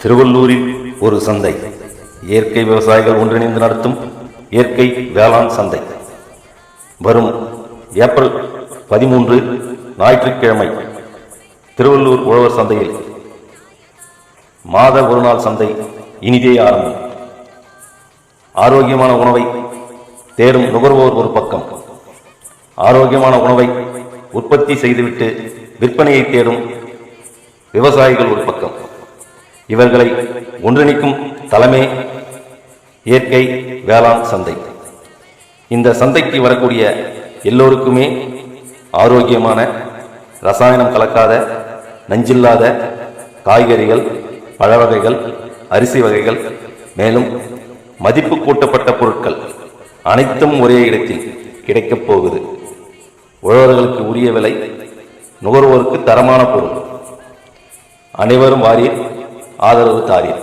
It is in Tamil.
திருவள்ளூரில் ஒரு சந்தை. இயற்கை விவசாயிகள் ஒன்றிணைந்து நடத்தும் இயற்கை வேளாண் சந்தை வரும் ஏப்ரல் 13 ஞாயிற்றுக்கிழமை திருவள்ளூர் உழவர் சந்தையில் மாத ஒரு நாள் சந்தை இனிதே ஆரம்பம். ஆரோக்கியமான உணவை தேடும் நுகர்வோர் ஒரு பக்கம், ஆரோக்கியமான உணவை உற்பத்தி செய்துவிட்டு விற்பனையை தேடும் விவசாயிகள் ஒரு பக்கம். இவர்களை ஒன்றிணைக்கும் தலைமை இயற்கை வேளாண் சந்தை. இந்த சந்தைக்கு வரக்கூடிய எல்லோருக்குமே ஆரோக்கியமான, ரசாயனம் கலக்காத, நஞ்சில்லாத காய்கறிகள், பழ வகைகள், அரிசி வகைகள், மேலும் மதிப்பு கூட்டப்பட்ட பொருட்கள் அனைத்தும் ஒரே இடத்தில் கிடைக்கப் போகுது. உழவர்களுக்கு உரிய விலை, நுகர்வோருக்கு தரமான பொருள். அனைவரும் வாரீர், ஆதரவு தாரீர்.